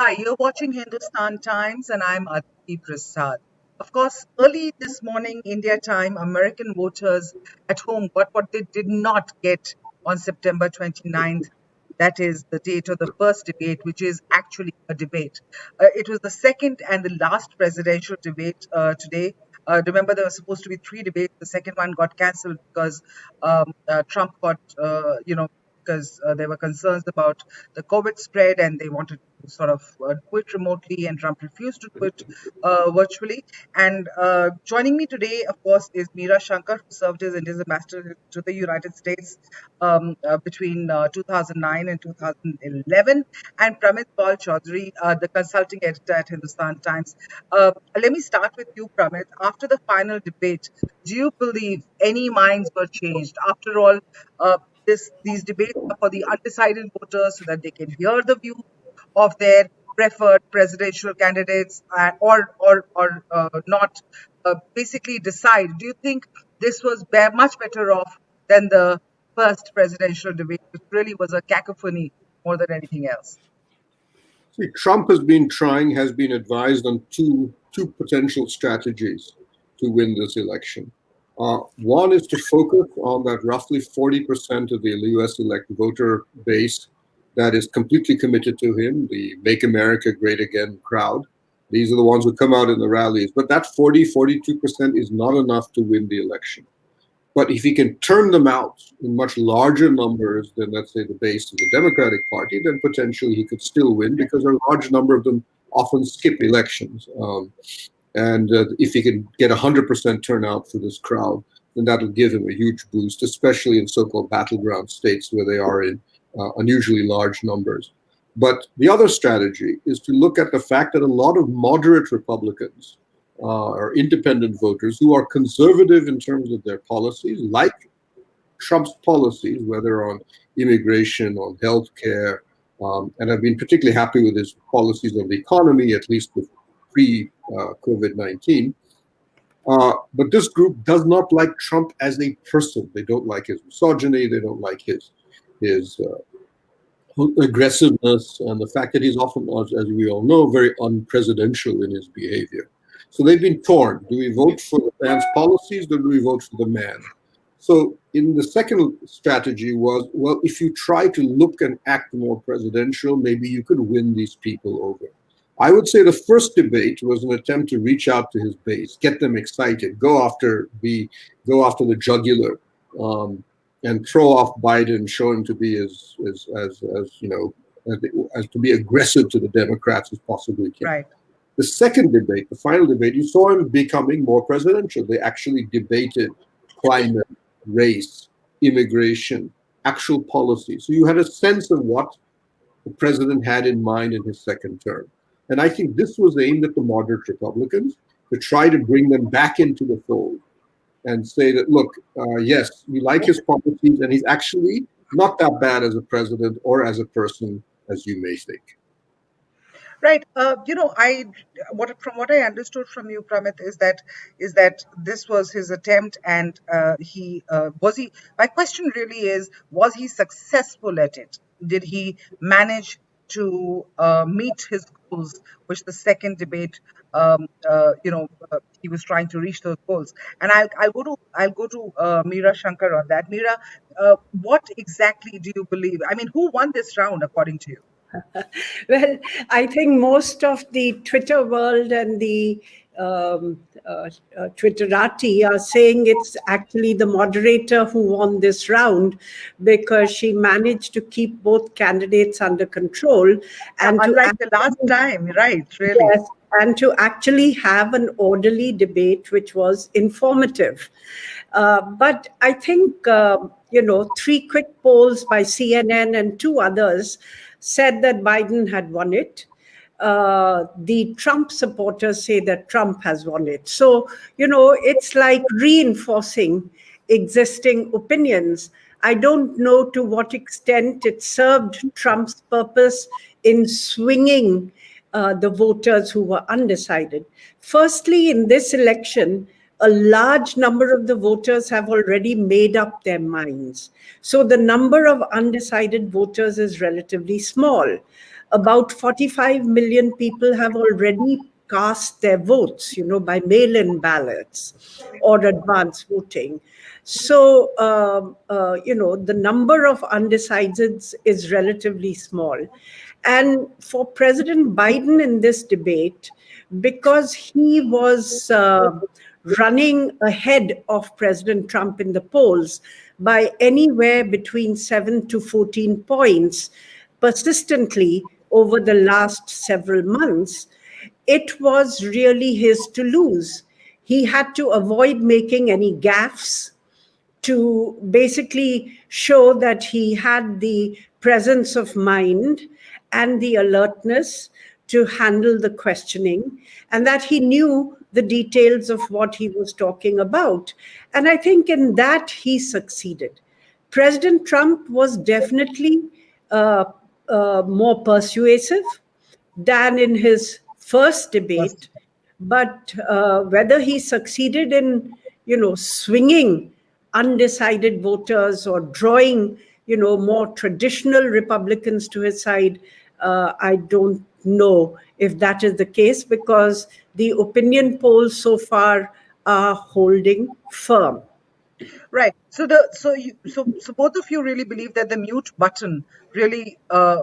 Hi, you're watching Hindustan Times, and I'm Aditi Prasad. Of course, early this morning, India time, American voters at home got what they did not get on September 29th. That is the date of the first debate, which is actually a debate. It was the second and the last presidential debate today. Remember, there were supposed to be three debates. The second one got cancelled because Trump got, because there were concerns about the COVID spread and they wanted to sort of do it remotely, and Trump refused to do it virtually. And joining me today, of course, is Meera Shankar, who served as India's ambassador to the United States between 2009 and 2011, and Pramit Paul Chaudhary, the consulting editor at Hindustan Times. Let me start with you, Pramit. After the final debate, do you believe any minds were changed? After all, these debates are for the undecided voters so that they can hear the view of their preferred presidential candidates or not basically decide. Do you think this was much better off than the first presidential debate, which really was a cacophony more than anything else? See, Trump has been advised on two potential strategies to win this election. One is to focus on that roughly 40% of the US elect voter base that is completely committed to him, the Make America Great Again crowd. These are the ones who come out in the rallies. But that 42% is not enough to win the election. But if he can turn them out in much larger numbers than, let's say, the base of the Democratic Party, then potentially he could still win because a large number of them often skip elections. And if he can get 100% turnout for this crowd, then that'll give him a huge boost, especially in so-called battleground states where they are in unusually large numbers. But the other strategy is to look at the fact that a lot of moderate Republicans or independent voters who are conservative in terms of their policies, like Trump's policies, whether on immigration, on healthcare, and I've been particularly happy with his policies on the economy, at least with pre-COVID-19. But this group does not like Trump as a person. They don't like his misogyny. They don't like his aggressiveness and the fact that he's often, as we all know, very unpresidential in his behavior. So they've been torn. Do we vote for the man's policies or do we vote for the man? So in the second strategy was, well, if you try to look and act more presidential, maybe you could win these people over. I would say the first debate was an attempt to reach out to his base, get them excited, go after the jugular, and throw off Biden, show him to be as to be aggressive to the Democrats as possibly can. Right. The second debate, the final debate, you saw him becoming more presidential. They actually debated climate, race, immigration, actual policy. So you had a sense of what the president had in mind in his second term. And I think this was aimed at the moderate Republicans to try to bring them back into the fold and say that, look, yes, we like his policies, and he's actually not that bad as a president or as a person as you may think. Right. From what I understood from you, Pramit, is that this was his attempt, and my question really is, was he successful at it? Did he manage to meet his goals, which the second debate, he was trying to reach those goals? And I'll go to Meera Shankar on that. Meera, what exactly do you believe? I mean, who won this round according to you? Well, I think most of the Twitter world and the Twitterati are saying it's actually the moderator who won this round because she managed to keep both candidates under control. And unlike the last time, right? Really. Yes, and to actually have an orderly debate, which was informative. But I think, three quick polls by CNN and two others said that Biden had won it. The Trump supporters say that Trump has won it. So, it's like reinforcing existing opinions. I don't know to what extent it served Trump's purpose in swinging the voters who were undecided. Firstly, in this election, a large number of the voters have already made up their minds. So the number of undecided voters is relatively small. about 45 million people have already cast their votes, by mail-in ballots or advance voting. So, the number of undecideds is relatively small. And for President Biden in this debate, because he was running ahead of President Trump in the polls by anywhere between 7 to 14 points persistently over the last several months, it was really his to lose. He had to avoid making any gaffes to basically show that he had the presence of mind and the alertness to handle the questioning, and that he knew the details of what he was talking about. And I think in that he succeeded. President Trump was definitely uh, more persuasive than in his first debate, but whether he succeeded in, swinging undecided voters or drawing, more traditional Republicans to his side, I don't know if that is the case, because the opinion polls so far are holding firm. Right. So both of you really believe that the mute button really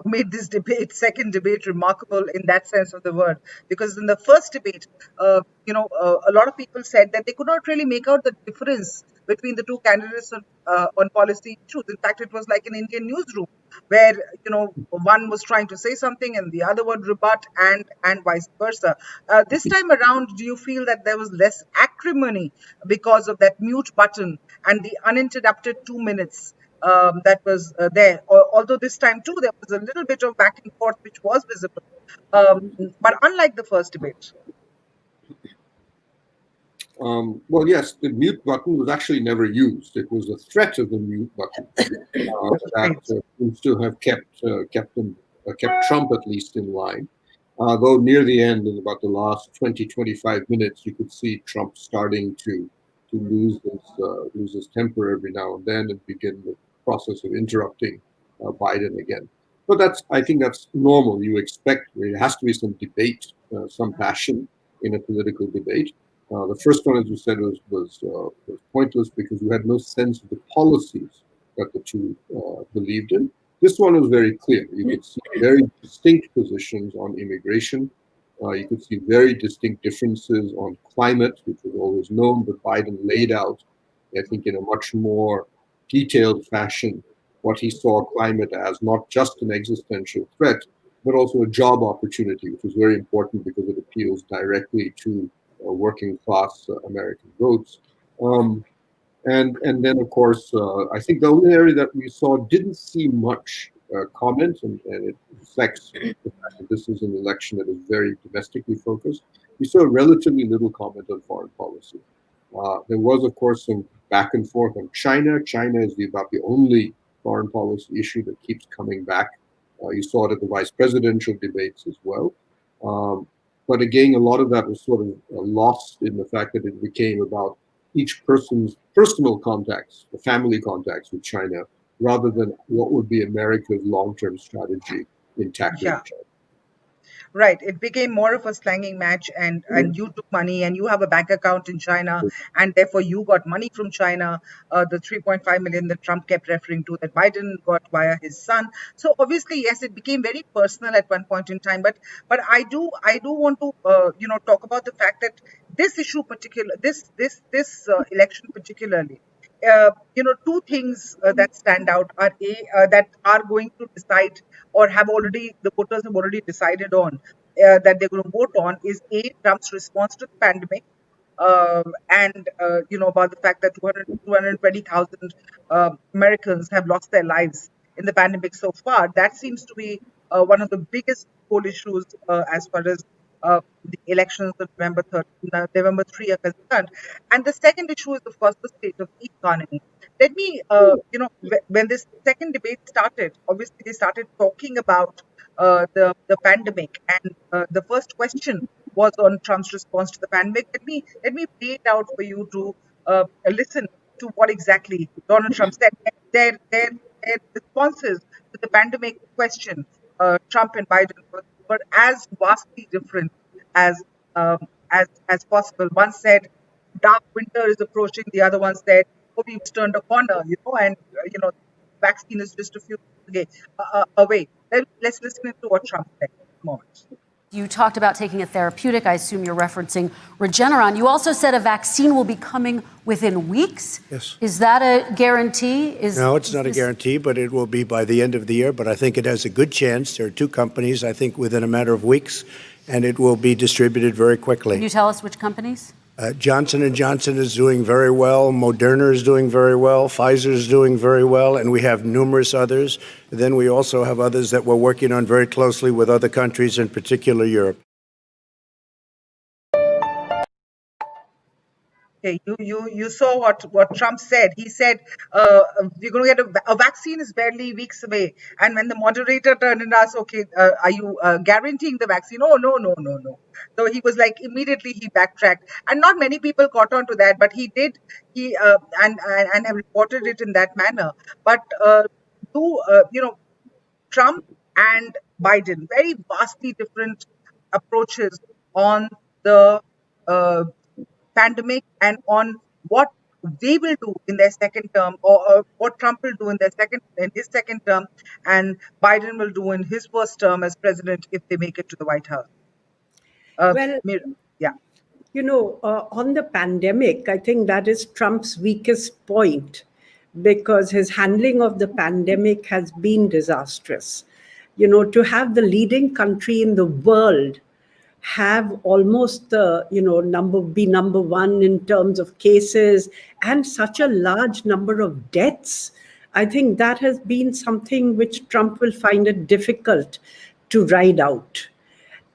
made this debate, second debate, remarkable in that sense of the word. Because in the first debate, a lot of people said that they could not really make out the difference between the two candidates on policy issues. In fact, it was like an Indian newsroom where one was trying to say something and the other would rebut, and vice versa. This time around, do you feel that there was less acrimony because of that mute button and the uninterrupted 2 minutes that was there? Although this time too there was a little bit of back and forth which was visible, um, but unlike the first debate. Well, yes, the mute button was actually never used. It was a threat of the mute button that Right. seems to have kept Trump at least in line. Though near the end, in about the last 20, 25 minutes, you could see Trump starting to lose his temper every now and then and begin the process of interrupting Biden again. But I think that's normal. You expect there has to be some debate, some passion in a political debate. The first one, as you said, was pointless because you had no sense of the policies that the two believed in. This one was very clear. You could see very distinct positions on immigration. You could see very distinct differences on climate, which was always known, but Biden laid out, I think, in a much more detailed fashion, what he saw climate as not just an existential threat, but also a job opportunity, which was very important because it appeals directly to working class American votes. Um, and then, of course, I think the only area that we saw didn't see much comment, and it reflects the fact that this is an election that is very domestically focused. We saw relatively little comment on foreign policy. There was, of course, some back and forth on China. China is about the only foreign policy issue that keeps coming back. You saw it at the vice presidential debates as well. Um, but again, a lot of that was sort of lost in the fact that it became about each person's personal contacts, the family contacts with China, rather than what would be America's long-term strategy in tackling Yeah. China. Right. It became more of a slanging match, and you took money, and you have a bank account in China, and therefore you got money from China. The 3.5 million that Trump kept referring to, that Biden got via his son. So obviously, yes, it became very personal at one point in time. But I do want to talk about the fact that this issue particular this election particularly. Two things that stand out are that are going to decide, or have already, the voters have already decided on, that they're going to vote on, is Trump's response to the pandemic, and about the fact that 220,000 Americans have lost their lives in the pandemic so far. That seems to be one of the biggest poll issues as far as the elections of November 3 are concerned. And the second issue is, of course, the state of the economy. Let me, when this second debate started, obviously they started talking about the pandemic, and the first question was on Trump's response to the pandemic. Let me play it out for you to listen to what exactly Donald Trump said. Their responses to the pandemic question Trump and Biden were as vastly different as as possible. One said dark winter is approaching. The other one said, "Oh, we turned a corner," and vaccine is just a few away. Let's listen to what Trump said. A moment. You talked about taking a therapeutic. I assume you're referencing Regeneron. You also said a vaccine will be coming within weeks. Yes. Is that a guarantee? No, it's not a guarantee, but it will be by the end of the year. But I think it has a good chance. There are two companies, I think, within a matter of weeks, and it will be distributed very quickly. Can you tell us which companies? Johnson & Johnson is doing very well. Moderna is doing very well. Pfizer is doing very well. And we have numerous others. Then we also have others that we're working on very closely with other countries, in particular Europe. Okay, you saw what Trump said. He said we're going to get a vaccine is barely weeks away. And when the moderator turned and asked, "Okay, are you guaranteeing the vaccine?" "Oh, no." So he was like, immediately he backtracked, and not many people caught on to that, but he did. He and have reported it in that manner. But Trump and Biden, very vastly different approaches on the pandemic and on what they will do in their second term, or what Trump will do in his second term, and Biden will do in his first term as president if they make it to the White House. Well, yeah. On the pandemic, I think that is Trump's weakest point, because his handling of the pandemic has been disastrous. To have the leading country in the world have almost be number one in terms of cases and such a large number of deaths, I think that has been something which Trump will find it difficult to ride out.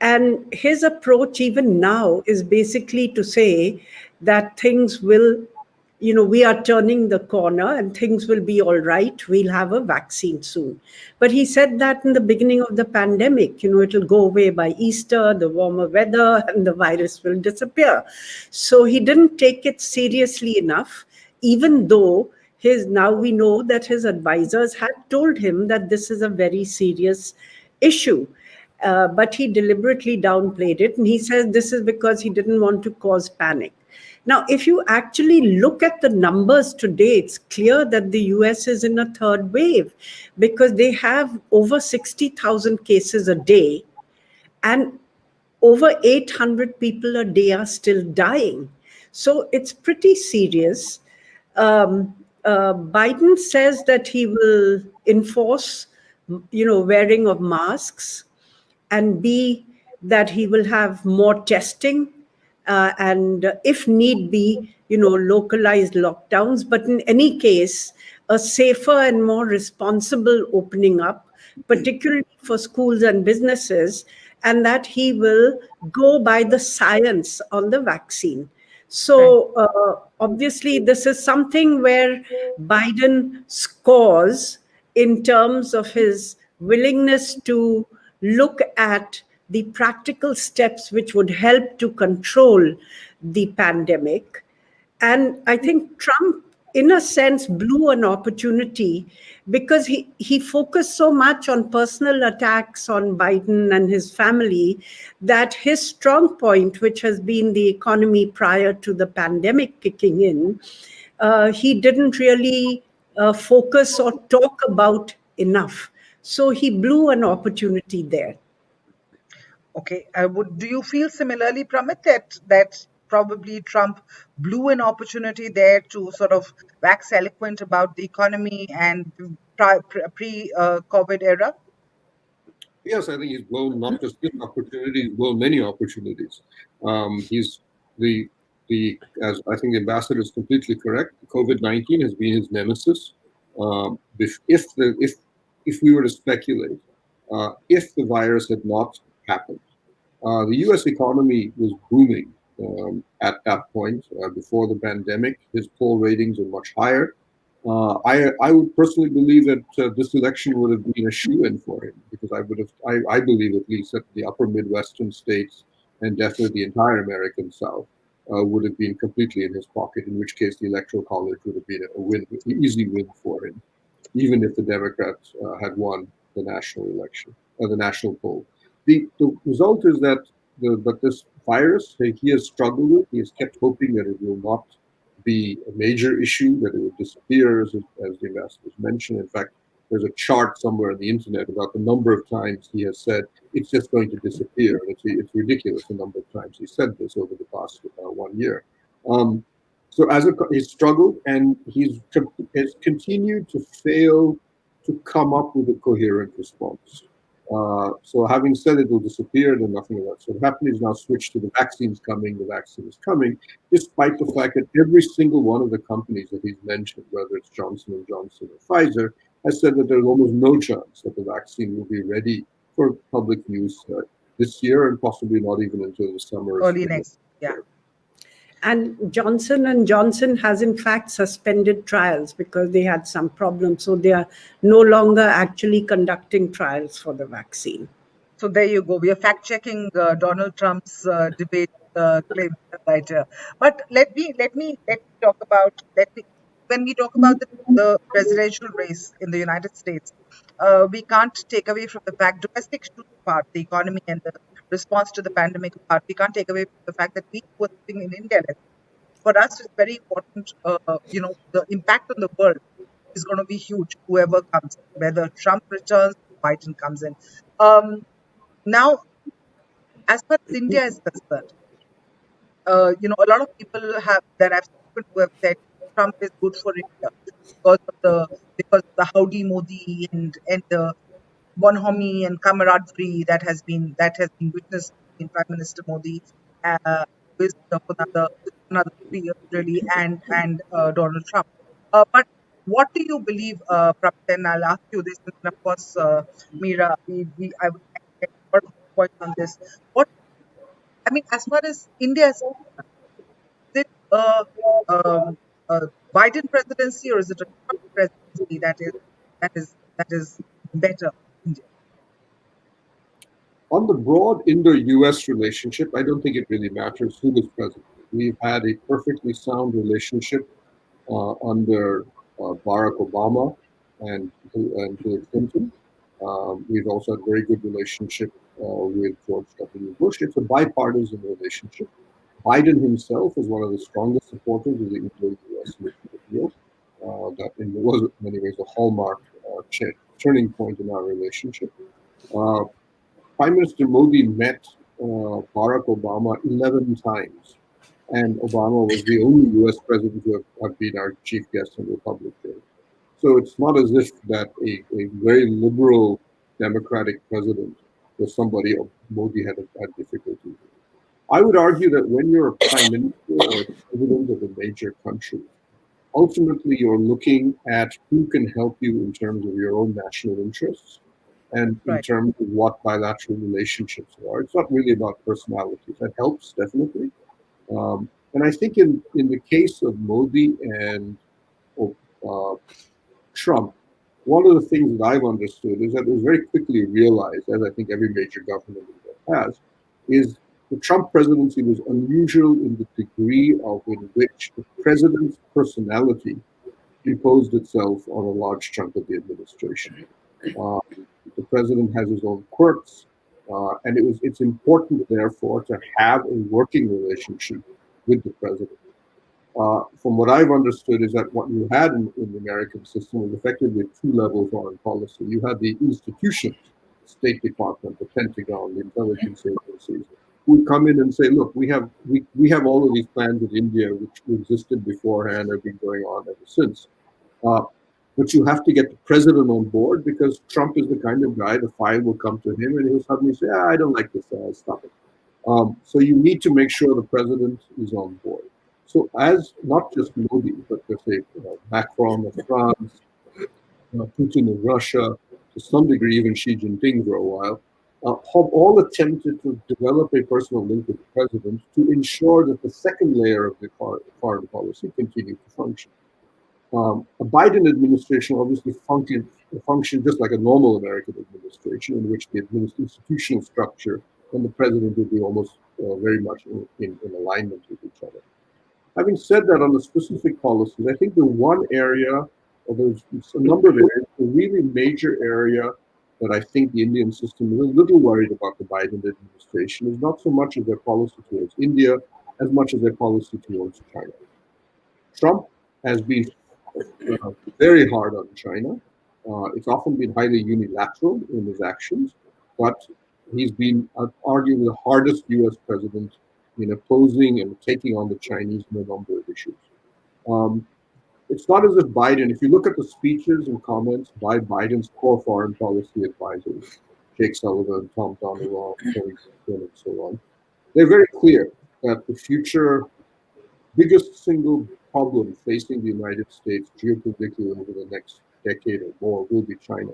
And his approach even now is basically to say that things will, we are turning the corner and things will be all right. We'll have a vaccine soon. But he said that in the beginning of the pandemic, it'll go away by Easter, the warmer weather, and the virus will disappear. So he didn't take it seriously enough, even though now we know that his advisors had told him that this is a very serious issue. But he deliberately downplayed it. And he says this is because he didn't want to cause panic. Now, if you actually look at the numbers today, it's clear that the US is in a third wave, because they have over 60,000 cases a day and over 800 people a day are still dying. So it's pretty serious. Biden says that he will enforce, wearing of masks, and B, that he will have more testing, and if need be, localized lockdowns. But in any case, a safer and more responsible opening up, particularly for schools and businesses, and that he will go by the science on the vaccine. So obviously, this is something where Biden scores in terms of his willingness to look at the practical steps which would help to control the pandemic. And I think Trump, in a sense, blew an opportunity, because he focused so much on personal attacks on Biden and his family that his strong point, which has been the economy prior to the pandemic kicking in, he didn't really focus or talk about enough. So he blew an opportunity there. Okay. Do you feel similarly, Pramit, that probably Trump blew an opportunity there to sort of wax eloquent about the economy and pre-COVID era? Yes, I think he's blown not just this opportunity, he's blown many opportunities. He's as I think the ambassador is completely correct. COVID-19 has been his nemesis. If we were to speculate, if the virus had not happened, the U.S. economy was booming at that point before the pandemic. His poll ratings are much higher. I would personally believe that this election would have been a shoo-in for him, because I believe at least that the upper Midwestern states, and definitely the entire American South, would have been completely in his pocket, in which case the Electoral College would have been an easy win for him, even if the Democrats had won the national election, the national poll. The result is that this virus he has struggled with. He has kept hoping that it will not be a major issue, that it will disappear, as the ambassadors mentioned. In fact, there's a chart somewhere on the internet about the number of times he has said it's just going to disappear. And it's ridiculous the number of times he said this over the past 1 year. So he's struggled, and has continued to fail to come up with a coherent response. So having said it will disappear, then nothing of that sort of happened. He's now switched to the vaccine's coming, the vaccine is coming, despite the fact that every single one of the companies that he's mentioned, whether it's Johnson & Johnson or Pfizer, has said that there's almost no chance that the vaccine will be ready for public use this year, and possibly not even until the summer. Early next, yeah. And Johnson & Johnson has in fact suspended trials because they had some problems. So they are no longer actually conducting trials for the vaccine. So there you go. We are fact-checking Donald Trump's debate claim right here. But let me talk about when we talk about the presidential race in the United States, we can't take away from the fact domestic issues part, the economy and the response to the pandemic part. We can't take away from the fact that we were living in India. For us, it's very important. The impact on the world is going to be huge. Whoever comes, whether Trump returns, Biden comes in. Now, as far as India is concerned, a lot of people I've spoken to have said Trump is good for India because of the Howdy Modi and the bonhomie and camaraderie that has been witnessed in Prime Minister Modi with another 3 years really and Donald Trump. But what do you believe, Prabhat? And I'll ask you this, and of course, Meera, I would like to get your point on this. As far as India is concerned, is it a Biden presidency or is it a Trump presidency that is better for India? On the broad Indo-US relationship, I don't think it really matters who is president. We've had a perfectly sound relationship under Barack Obama and Hillary Clinton. We've also had a very good relationship with George W. Bush. It's a bipartisan relationship. Biden himself is one of the strongest supporters of the Indo-US nuclear deal. That was, in many ways, a hallmark turning point in our relationship. Prime Minister Modi met Barack Obama 11 times, and Obama was the only U.S. president to have been our chief guest on Republic Day. So it's not as if that a very liberal Democratic president was somebody Modi had difficulty with. I would argue that when you're a prime minister or president of a major country, ultimately you're looking at who can help you in terms of your own national interests and in terms of what bilateral relationships are. It's not really about personalities. That helps, definitely. And I think in the case of Modi and Trump, one of the things that I've understood is that it was very quickly realized, as I think every major government has, is the Trump presidency was unusual in the degree in which the president's personality imposed itself on a large chunk of the administration. The president has his own quirks, and it's important, therefore, to have a working relationship with the president. From what I've understood is that what you had in the American system was effectively two-level foreign policy. You had the institutions, the State Department, the Pentagon, the intelligence agencies, who would come in and say, look, we have all of these plans with India which existed beforehand, have been going on ever since. But you have to get the president on board because Trump is the kind of guy, the file will come to him and he'll suddenly say, I don't like this, stop it. So you need to make sure the president is on board. So as not just Modi, but let's say Macron of France, Putin of Russia, to some degree even Xi Jinping for a while, have all attempted to develop a personal link with the president to ensure that the second layer of the foreign policy continues to function. A Biden administration obviously functioned just like a normal American administration, in which the institutional structure and the president would be almost very much in alignment with each other. Having said that, on the specific policies, I think the one area, or there's a number of areas, the really major area that I think the Indian system is a little worried about the Biden administration is not so much as their policy towards India as much as their policy towards China. Trump has been very hard on China. It's often been highly unilateral in his actions, but he's been arguably the hardest US president in opposing and taking on the Chinese in a number of issues. It's not as if Biden, if you look at the speeches and comments by Biden's core foreign policy advisors, Jake Sullivan, Tom Donilon, Tony Blinken, and so on, they're very clear that the future biggest single problem facing the United States geopolitically over the next decade or more will be China.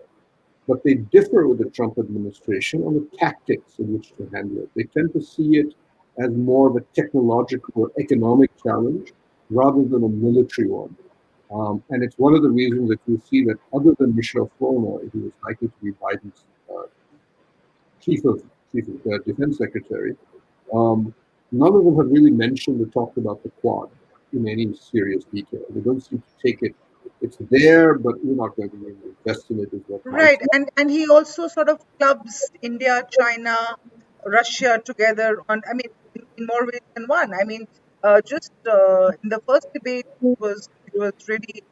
But they differ with the Trump administration on the tactics in which to handle it. They tend to see it as more of a technological or economic challenge rather than a military one. And it's one of the reasons that you see that other than Michelle Flournoy, who is likely to be Biden's chief of defense secretary, none of them have really mentioned or talked about the Quad in any serious detail. They don't seem to take it. It's there, but we're not going to really invest in it. Is what Right, and he also sort of clubs India, China, Russia together on. I mean, in more ways than one. I mean, just in the first debate, it was really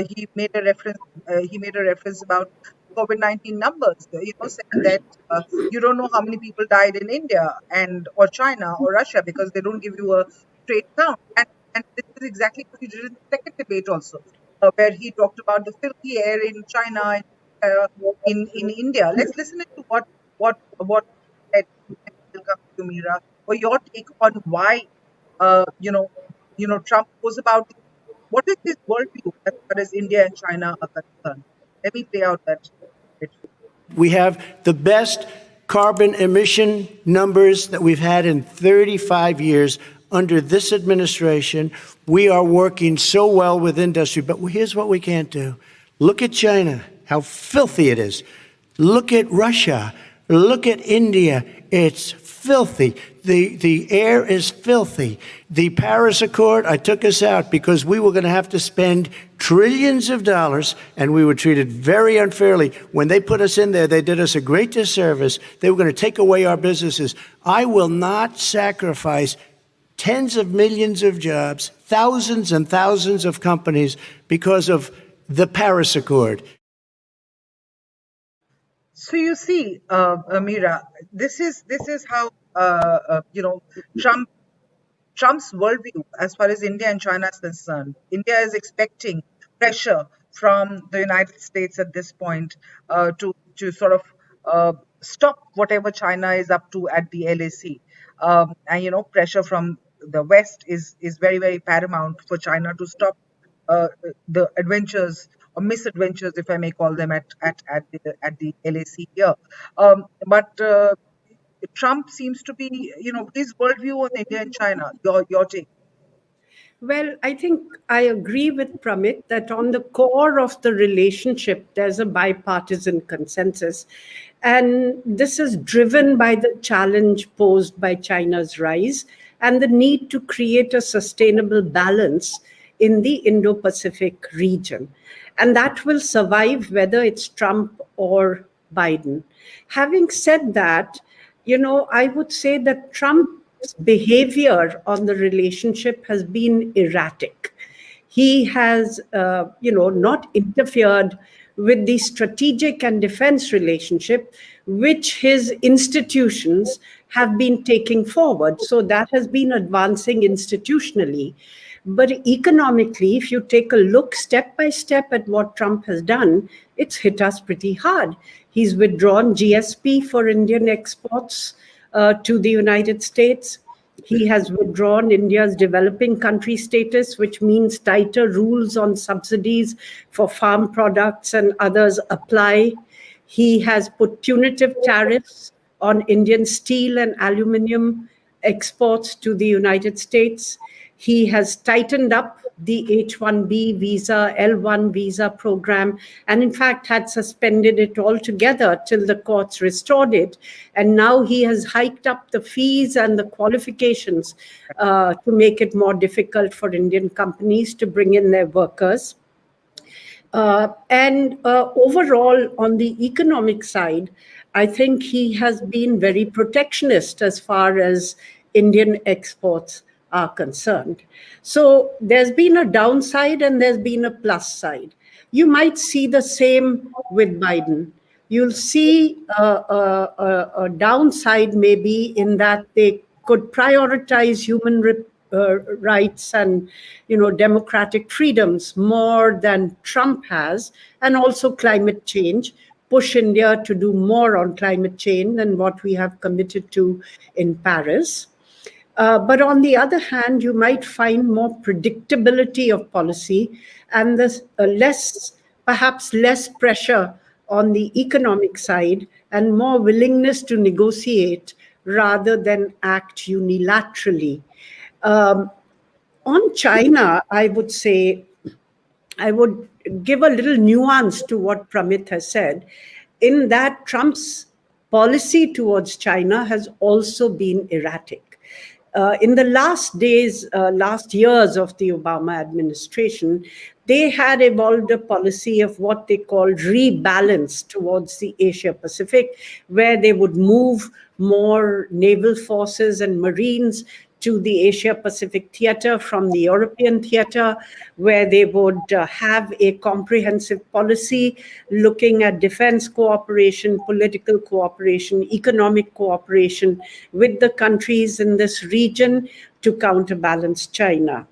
he made a reference about COVID-19 numbers. Saying that you don't know how many people died in India or China or Russia because they don't give you a straight count. And this is exactly what he did in the second debate also, where he talked about the filthy air in China and in India. Let's listen to what said. Will come to Mira, or your take on why Trump goes about. What is his worldview as far as India and China are concerned? Let me play out that bit. We have the best carbon emission numbers that we've had in 35 years under this administration. We are working so well with industry, but here's what we can't do. Look at China, how filthy it is. Look at Russia. Look at India. It's filthy. The air is filthy. The Paris Accord, I took us out because we were going to have to spend trillions of dollars, and we were treated very unfairly. When they put us in there, they did us a great disservice. They were going to take away our businesses. I will not sacrifice tens of millions of jobs, thousands and thousands of companies because of the Paris Accord. So you see, Amira, this is how Trump's worldview as far as India and China is concerned. India is expecting pressure from the United States at this point to sort of stop whatever China is up to at the LAC, and pressure from the West is very, very paramount for China to stop the adventures or misadventures, if I may call them, at the LAC here. But Trump seems to be, his worldview on India and China. Your take. Well, I think I agree with Pramit that on the core of the relationship, there's a bipartisan consensus. And this is driven by the challenge posed by China's rise and the need to create a sustainable balance in the Indo-Pacific region. And that will survive whether it's Trump or Biden. Having said that, I would say that Trump's behavior on the relationship has been erratic. He has, not interfered with the strategic and defense relationship, which his institutions have been taking forward. So that has been advancing institutionally. But economically, if you take a look step by step at what Trump has done, it's hit us pretty hard. He's withdrawn GSP for Indian exports to the United States. He has withdrawn India's developing country status, which means tighter rules on subsidies for farm products and others apply. He has put punitive tariffs on Indian steel and aluminum exports to the United States. He has tightened up the H-1B visa, L-1 visa program, and in fact had suspended it altogether till the courts restored it. And now he has hiked up the fees and the qualifications to make it more difficult for Indian companies to bring in their workers. And overall, on the economic side, I think he has been very protectionist as far as Indian exports are concerned. So there's been a downside and there's been a plus side. You might see the same with Biden. You'll see a downside maybe in that they could prioritize rights and democratic freedoms more than Trump has, and also climate change, push India to do more on climate change than what we have committed to in Paris. But on the other hand, you might find more predictability of policy and perhaps less pressure on the economic side and more willingness to negotiate rather than act unilaterally. Um, on China, I would say I would give a little nuance to what Pramit has said, in that Trump's policy towards China has also been erratic. In the last years of the Obama administration, they had evolved a policy of what they called rebalance towards the Asia Pacific, where they would move more naval forces and Marines to the Asia Pacific theater from the European theater, where they would have a comprehensive policy looking at defense cooperation, political cooperation, economic cooperation with the countries in this region to counterbalance China.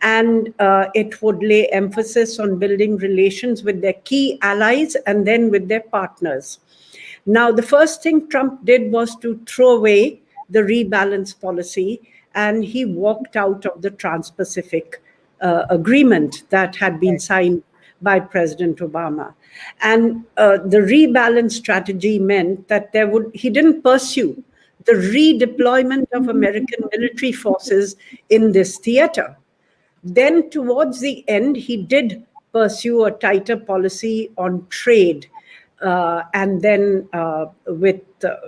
And it would lay emphasis on building relations with their key allies and then with their partners. Now, the first thing Trump did was to throw away the rebalance policy, and he walked out of the Trans-Pacific agreement that had been signed by President Obama. And the rebalance strategy meant that he didn't pursue the redeployment of American military forces in this theater. Then, towards the end, he did pursue a tighter policy on trade, and then with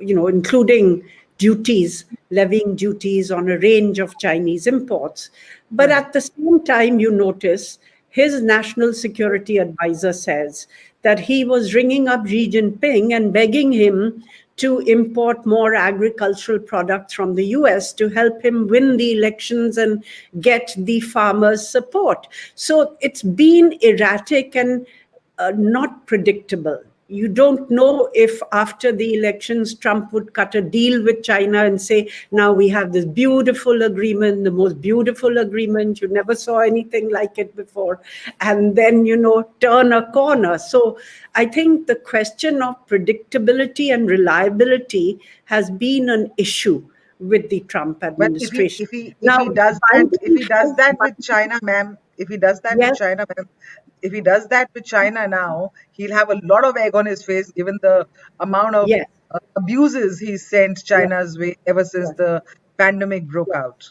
including duties, levying duties on a range of Chinese imports. But at the same time, you notice his national security advisor says that he was ringing up Xi Jinping and begging him to import more agricultural products from the US to help him win the elections and get the farmers' support. So it's been erratic and not predictable. You don't know if after the elections, Trump would cut a deal with China and say, now we have this beautiful agreement, the most beautiful agreement. You never saw anything like it before. And then, turn a corner. So I think the question of predictability and reliability has been an issue with the Trump But administration. if he does that, if he does that with China, ma'am, if he does that with Yes. China, ma'am, if he does that with China now, he'll have a lot of egg on his face given the amount of Yes. abuses he's sent Yes. China's way ever since Yes. the pandemic broke out.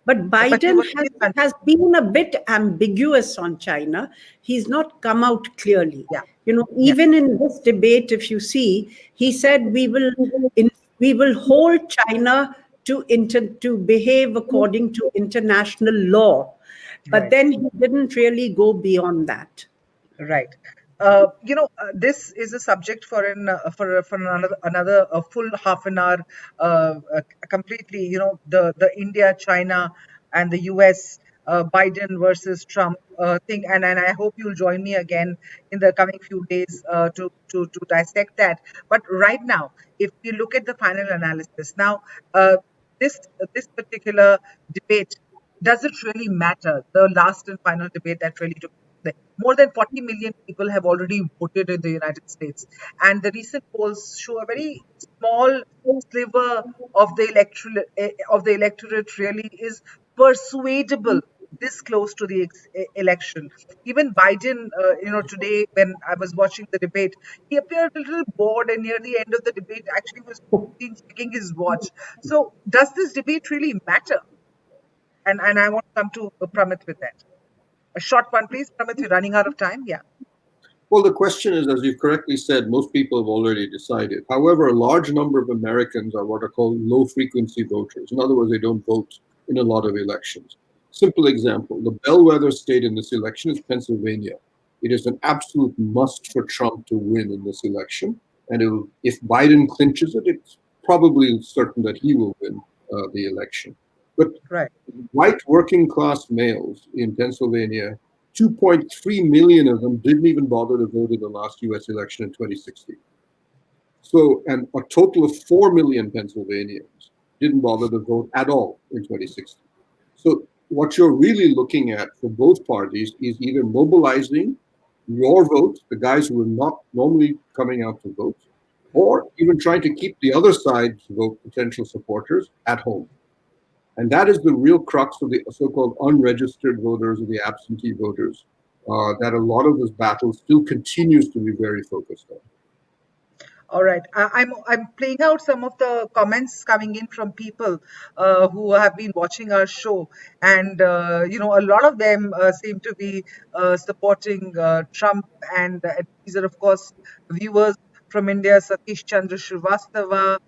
But But you Biden were has been a bit ambiguous on China. He's not come out clearly. yeah, yeah, Even in this debate, if you see, he said we will hold China to behave according to international law. But right. then he didn't really go beyond that. Right. This is a subject for another full half an hour, completely. The India, China, and the U.S. Biden versus Trump thing, and I hope you'll join me again in the coming few days to dissect that. But right now, if you look at the final analysis now, this this particular debate, does it really matter? The last and final debate that really took place. More than 40 million people have already voted in the United States, and the recent polls show a very small sliver of the electorate really is persuadable this close to the election. Even Biden, today when I was watching the debate, he appeared a little bored, and near the end of the debate, actually was seen checking his watch. So, does this debate really matter? And I want to come to Pramit with that. A short one, please. Pramit, we're running out of time. Yeah. Well, the question is, as you've correctly said, most people have already decided. However, a large number of Americans are what are called low frequency voters. In other words, they don't vote in a lot of elections. Simple example, the bellwether state in this election is Pennsylvania. it is an absolute must for Trump to win in this election. And if Biden clinches it, it's probably certain that he will win the election. But Right. white working class males in Pennsylvania, 2.3 million of them didn't even bother to vote in the last US election in 2016. So, and a total of 4 million Pennsylvanians didn't bother to vote at all in 2016. So, what you're really looking at for both parties is either mobilizing your vote, the guys who are not normally coming out to vote, or even trying to keep the other side's vote, potential supporters, at home. And that is the real crux of the so-called unregistered voters or the absentee voters that a lot of this battle still continues to be very focused on. All right. I'm playing out some of the comments coming in from people who have been watching our show, and a lot of them seem to be supporting Trump, and these are of course viewers from India. Satish Chandra Srivastava.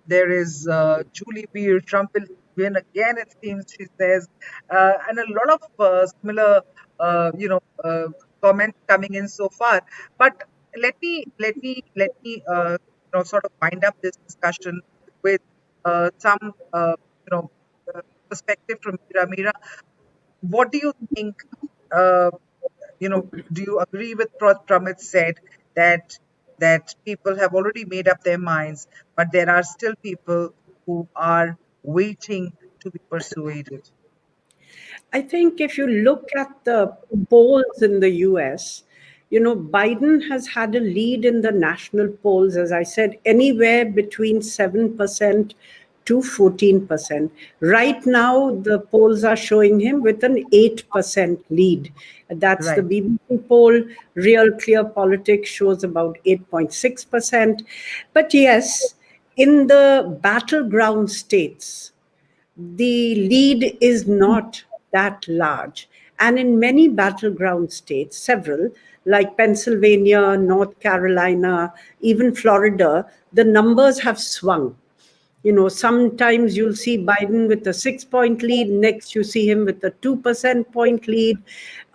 There is Julie Beer. Trump will win again. It seems she says, and a lot of similar, comments coming in so far, but let me sort of wind up this discussion with some you know perspective from Mira. Mira, what do you think? Uh, do you agree with what Pramit said that people have already made up their minds, but there are still people who are waiting to be persuaded? I think if you look at the polls in the US, Biden has had a lead in the national polls, as I said, anywhere between 7% to 14%. Right now, the polls are showing him with an 8% lead. That's the Right, BBC poll. Real Clear Politics shows about 8.6%. But yes, in the battleground states, the lead is not that large. And in many battleground states, several, like Pennsylvania, North Carolina, even Florida, the numbers have swung. Sometimes you'll see Biden with a 6 point lead, next you see him with a 2% point lead,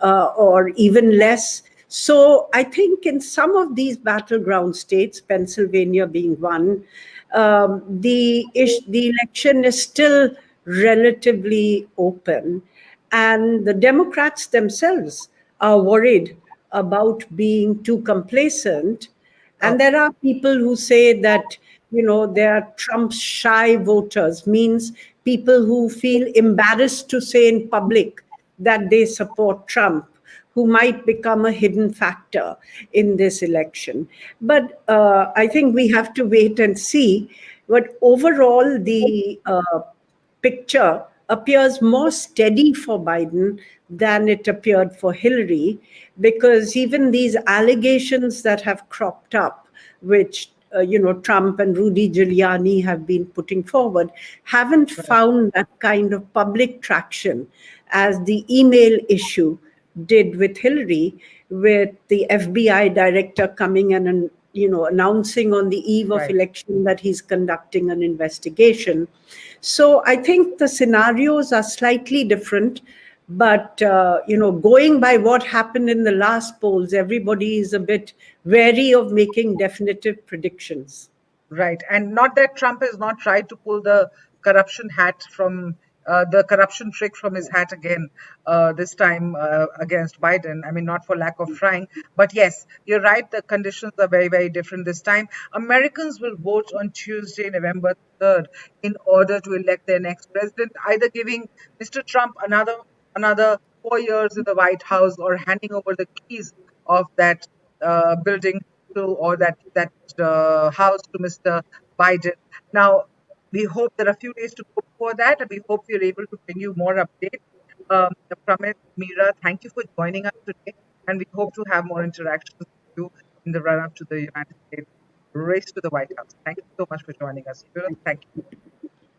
or even less. So I think in some of these battleground states, Pennsylvania being one, the election is still relatively open. And the Democrats themselves are worried about being too complacent, and okay, there are people who say that, they are Trump shy voters, means people who feel embarrassed to say in public that they support Trump, who might become a hidden factor in this election. But I think we have to wait and see. But overall, the picture appears more steady for Biden than it appeared for Hillary, because even these allegations that have cropped up, which Trump and Rudy Giuliani have been putting forward, haven't right, found that kind of public traction as the email issue did with Hillary, with the FBI director coming and announcing on the eve of right. election that he's conducting an investigation. So I think the scenarios are slightly different, but going by what happened in the last polls, everybody is a bit wary of making definitive predictions. Right. And not that Trump has not tried to pull the corruption hat from the corruption trick from his hat again, this time against Biden. I mean, not for lack of trying. But yes, you're right. The conditions are very, very different this time. Americans will vote on Tuesday, November 3rd, in order to elect their next president, either giving Mr. Trump another 4 years in the White House or handing over the keys of that building to, or that house to Mr. Biden. Now, we hope there are a few days to go before that, and we hope we're able to bring you more updates. From it, Meera, thank you for joining us today, and we hope to have more interactions with you in the run up to the United States race to the White House. Thank you so much for joining us. Thank you.